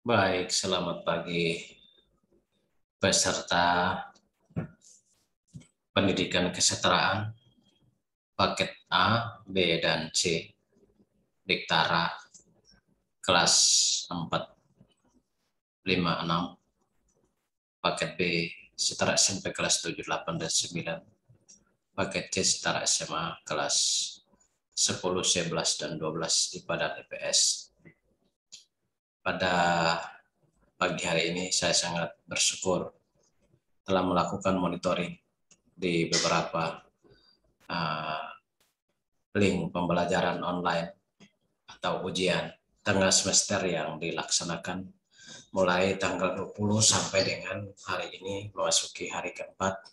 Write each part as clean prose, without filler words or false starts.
Baik, selamat pagi peserta pendidikan kesetaraan paket A, B, dan C, Diktara kelas 4, 5, 6, paket B setara SMP kelas 7, 8, dan 9, paket C setara SMA kelas 10, 11, dan 12 IPA dan IPS. Pada pagi hari ini saya sangat bersyukur telah melakukan monitoring di beberapa uh, link pembelajaran online atau ujian tengah semester yang dilaksanakan mulai tanggal 20 sampai dengan hari ini memasuki hari keempat.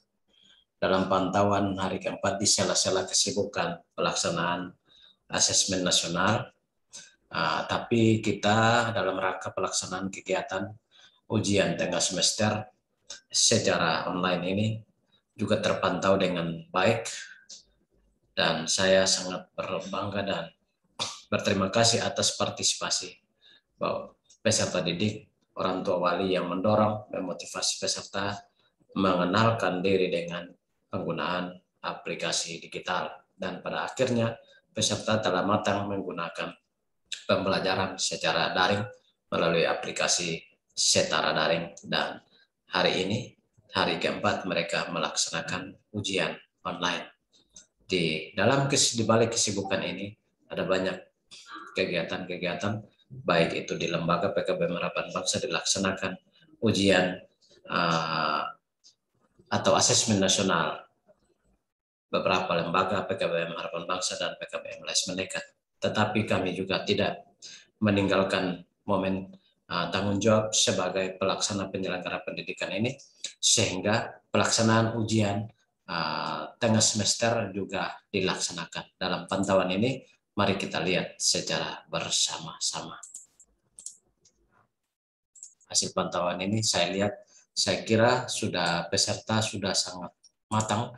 Dalam pantauan hari keempat di sela-sela kesibukan pelaksanaan asesmen nasional, tapi kita dalam rangka pelaksanaan kegiatan ujian tengah semester secara online ini juga terpantau dengan baik, dan saya sangat berbangga dan berterima kasih atas partisipasi bahwa peserta didik, orang tua wali yang mendorong memotivasi peserta mengenalkan diri dengan penggunaan aplikasi digital, dan pada akhirnya peserta telah matang menggunakan pembelajaran secara daring melalui aplikasi setara daring, dan hari ini hari keempat mereka melaksanakan ujian online. Di balik kesibukan ini ada banyak kegiatan-kegiatan, baik itu di lembaga PKBM Harapan Bangsa dilaksanakan ujian atau asesmen nasional beberapa lembaga PKBM Harapan Bangsa dan PKBM Les Menekat. Tetapi kami juga tidak meninggalkan momen tanggung jawab sebagai pelaksana penyelenggara pendidikan ini, sehingga pelaksanaan ujian tengah semester juga dilaksanakan. Dalam pantauan ini, mari kita lihat secara bersama-sama. Hasil pantauan ini saya kira peserta sudah sangat matang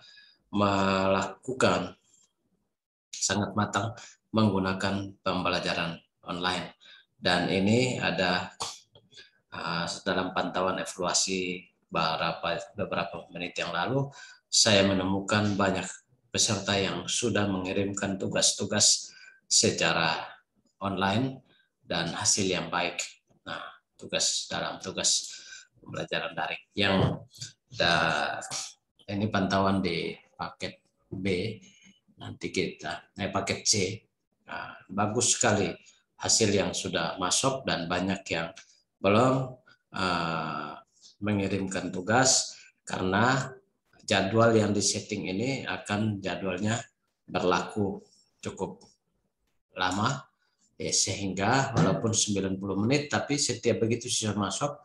menggunakan pembelajaran online. Dan ini ada dalam pantauan evaluasi beberapa menit yang lalu, saya menemukan banyak peserta yang sudah mengirimkan tugas-tugas secara online dan hasil yang baik. Nah, tugas pembelajaran daring yang ini pantauan di paket B, nanti paket C. Nah, bagus sekali hasil yang sudah masuk dan banyak yang belum mengirimkan tugas, karena jadwal yang disetting ini akan jadwalnya berlaku cukup lama, sehingga walaupun 90 menit, tapi setiap begitu sudah masuk,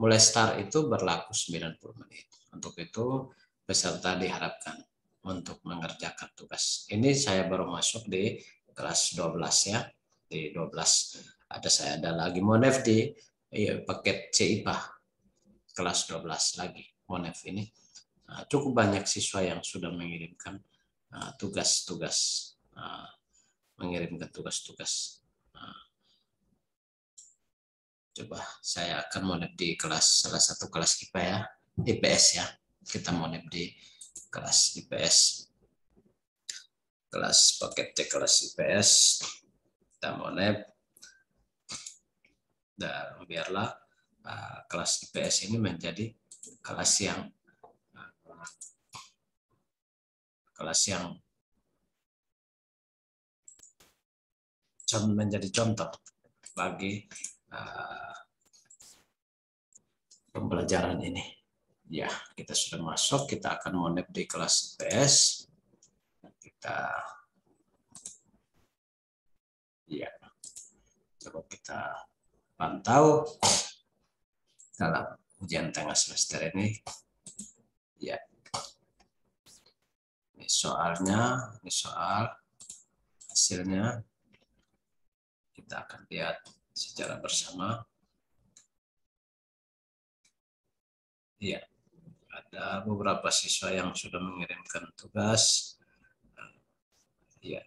mulai start itu berlaku 90 menit. Untuk itu peserta diharapkan untuk mengerjakan tugas. Ini saya baru masuk di kelas 12 ya. Di 12 ada lagi Monef di paket CIPA kelas 12 lagi Monef ini. Cukup banyak siswa yang sudah mengirimkan tugas-tugas, coba saya akan monep di salah satu kelas IPA ya, IPS ya. Kita monep di kelas IPS, kelas paket C kelas IPS. Kita monep, dan biarlah kelas IPS ini menjadi kelas yang menjadi contoh bagi pembelajaran ini. Ya, kita sudah masuk, kita akan monep di kelas IPS. Coba kita pantau dalam ujian tengah semester ini. Ya, ini soalnya, ini soal hasilnya. Kita akan lihat secara bersama. Ya, ada beberapa siswa yang sudah mengirimkan tugas. Ya,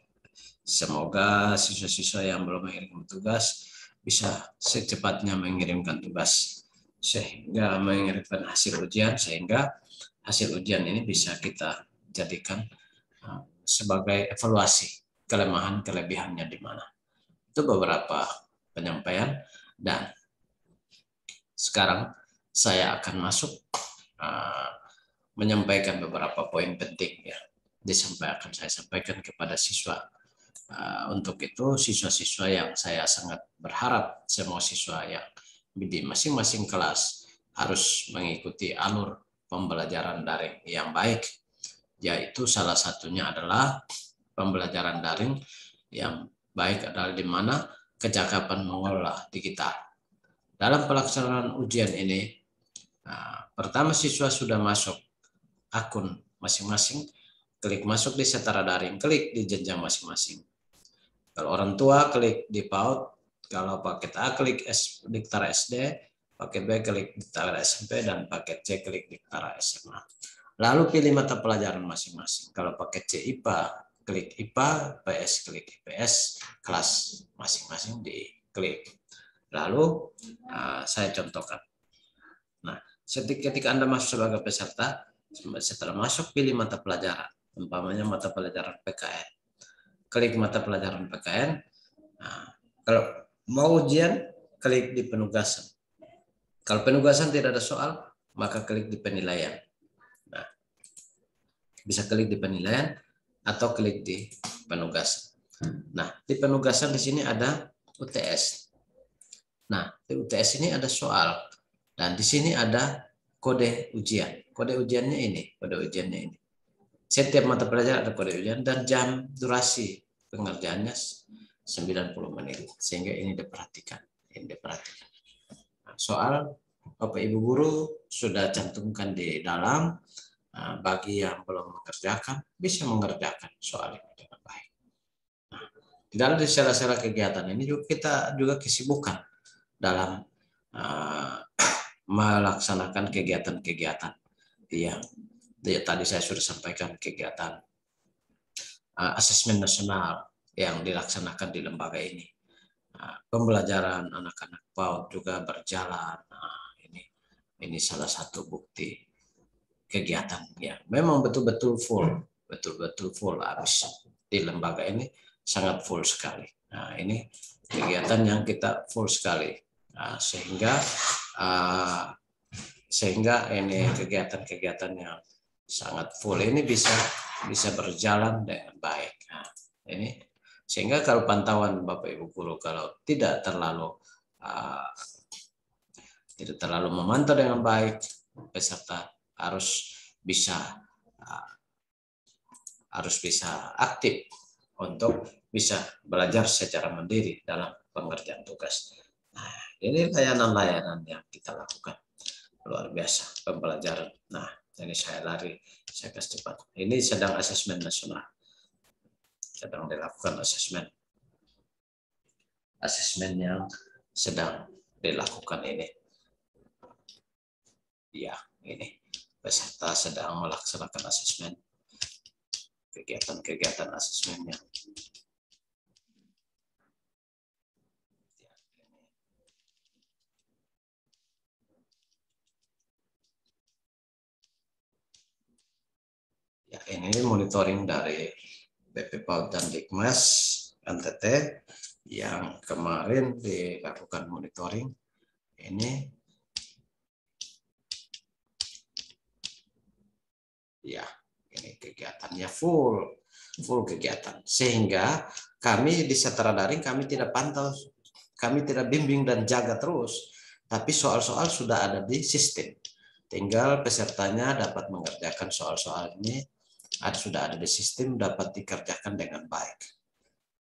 semoga siswa-siswa yang belum mengirim tugas bisa secepatnya mengirimkan tugas sehingga mengirimkan hasil ujian, sehingga hasil ujian ini bisa kita jadikan sebagai evaluasi kelemahan kelebihannya di mana. Itu beberapa penyampaian, dan sekarang saya akan masuk menyampaikan beberapa poin penting ya, akan saya sampaikan kepada siswa. Untuk itu siswa-siswa yang saya sangat berharap semua siswa yang di masing-masing kelas harus mengikuti alur pembelajaran daring yang baik, yaitu salah satunya adalah pembelajaran daring yang baik adalah di mana kecakapan mengolah digital. Dalam pelaksanaan ujian ini, pertama siswa sudah masuk akun masing-masing, klik masuk di Setara Daring, klik di jenjang masing-masing. Kalau orang tua klik di PAUD, kalau paket A klik Diktara SD, paket B klik Diktara SMP, dan paket C klik Diktara SMA. Lalu pilih mata pelajaran masing-masing. Kalau paket C IPA, klik IPA, PS klik IPS, kelas masing-masing diklik. Lalu saya contohkan. Nah, ketika Anda masuk sebagai peserta, setelah masuk pilih mata pelajaran, umpamanya mata pelajaran PKN. Klik mata pelajaran PKN. Nah, kalau mau ujian, klik di penugasan. Kalau penugasan tidak ada soal, maka klik di penilaian. Nah, bisa klik di penilaian atau klik di penugasan. Nah, di penugasan di sini ada UTS. Nah, di UTS ini ada soal, dan di sini ada kode ujian. Kode ujiannya ini, kode ujiannya ini. Setiap mata pelajaran ada kode ujian dan jam durasi pengerjaannya 90 menit, sehingga ini diperhatikan. Nah, soal Bapak Ibu guru sudah cantumkan di dalam. Bagi yang belum mengerjakan, bisa mengerjakan soal ini dengan baik. Nah, di dalam sela-sela kegiatan ini juga kita kesibukan dalam melaksanakan kegiatan-kegiatan yang tadi saya sudah sampaikan, kegiatan asesmen nasional yang dilaksanakan di lembaga ini. Pembelajaran anak-anak PAUD juga berjalan. Ini salah satu bukti kegiatan yang memang betul-betul full habis di lembaga ini, sangat full sekali. Nah, ini kegiatan yang kita full sekali, sehingga ini kegiatan-kegiatan yang sangat full ini bisa berjalan dengan baik. Nah, ini sehingga kalau pantauan Bapak Ibu guru kalau tidak terlalu memantau dengan baik, peserta harus bisa aktif untuk bisa belajar secara mandiri dalam pengerjaan tugas. Nah, ini layanan-layanan yang kita lakukan luar biasa pembelajaran. Nah, ini saya kasih cepat. Ini sedang asesmen nasional, sedang dilakukan asesmen yang sedang dilakukan ini. Ya, ini peserta sedang melaksanakan asesmen, kegiatan asesmennya. Ya, ini monitoring dari BP PAUD dan Dikmas NTT yang kemarin dilakukan monitoring. Ini ya, ini kegiatannya full kegiatan, sehingga kami di Setara Daring kami tidak pantau, kami tidak bimbing dan jaga terus, tapi soal-soal sudah ada di sistem, tinggal pesertanya dapat mengerjakan soal-soal ini, sudah ada di sistem, dapat dikerjakan dengan baik.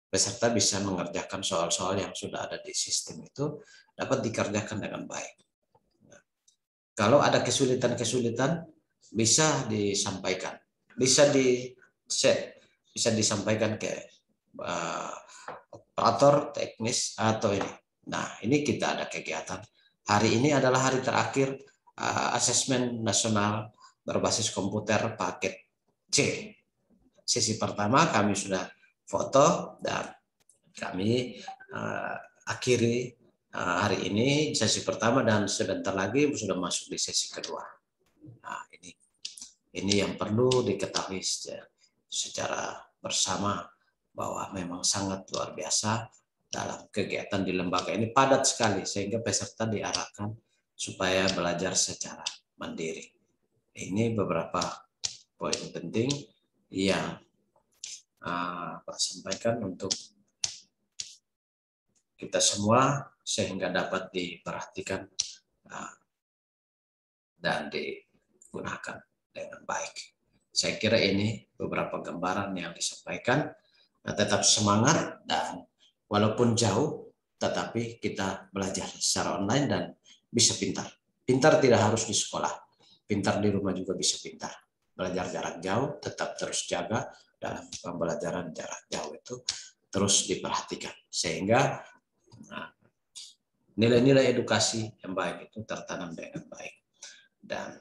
Peserta bisa mengerjakan soal-soal yang sudah ada di sistem itu, dapat dikerjakan dengan baik. Nah, kalau ada kesulitan bisa disampaikan, bisa disampaikan ke operator teknis atau ini. Nah, ini kita ada kegiatan. Hari ini adalah hari terakhir asesmen nasional berbasis komputer paket C. Sesi pertama kami sudah foto dan kami akhiri hari ini sesi pertama dan sebentar lagi sudah masuk di sesi kedua. Nah, ini yang perlu diketahui secara bersama bahwa memang sangat luar biasa dalam kegiatan di lembaga ini, padat sekali sehingga peserta diarahkan supaya belajar secara mandiri. Ini beberapa poin penting yang Pak sampaikan untuk kita semua sehingga dapat diperhatikan dan digunakan dengan baik. Saya kira ini beberapa gambaran yang disampaikan. Tetap semangat dan walaupun jauh, tetapi kita belajar secara online dan bisa pintar. Pintar tidak harus di sekolah, pintar di rumah juga bisa pintar. Belajar jarak jauh, tetap terus jaga dalam pembelajaran jarak jauh itu terus diperhatikan sehingga nilai-nilai edukasi yang baik itu tertanam dengan baik. Dan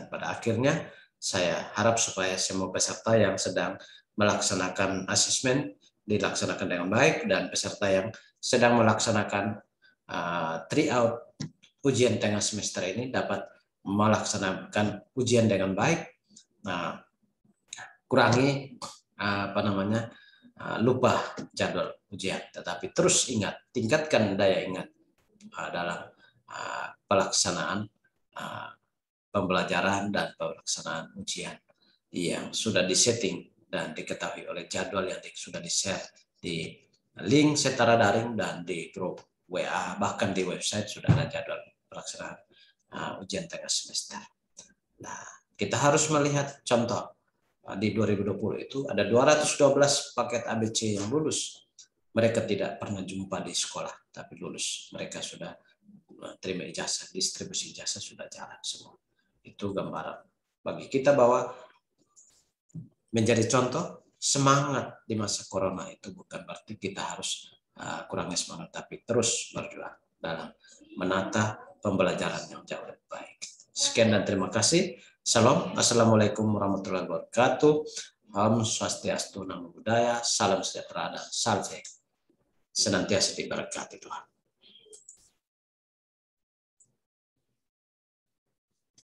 pada akhirnya saya harap supaya semua peserta yang sedang melaksanakan asesmen dilaksanakan dengan baik dan peserta yang sedang melaksanakan tryout ujian tengah semester ini dapat melaksanakan ujian dengan baik. Kurangi lupa jadwal ujian, tetapi terus ingat, tingkatkan daya ingat dalam pelaksanaan pembelajaran dan pelaksanaan ujian yang sudah disetting dan diketahui oleh jadwal yang sudah di-share di link setara daring dan di grup WA, bahkan di website sudah ada jadwal pelaksanaan ujian tengah semester. Nah, kita harus melihat contoh di 2020 itu ada 212 paket ABC yang lulus. Mereka tidak pernah jumpa di sekolah, tapi lulus. Mereka sudah terima ijazah, distribusi ijazah sudah jalan semua. Itu gambaran bagi kita bahwa menjadi contoh semangat di masa corona itu bukan berarti kita harus kurangnya semangat, tapi terus berjuang dalam menata pembelajaran yang jauh lebih baik. Sekian dan terima kasih. Salam. Assalamualaikum warahmatullahi wabarakatuh. Om Swastiastu, Namo Buddhaya. Salam sejahtera dan salam senantiasa diberkati Tuhan.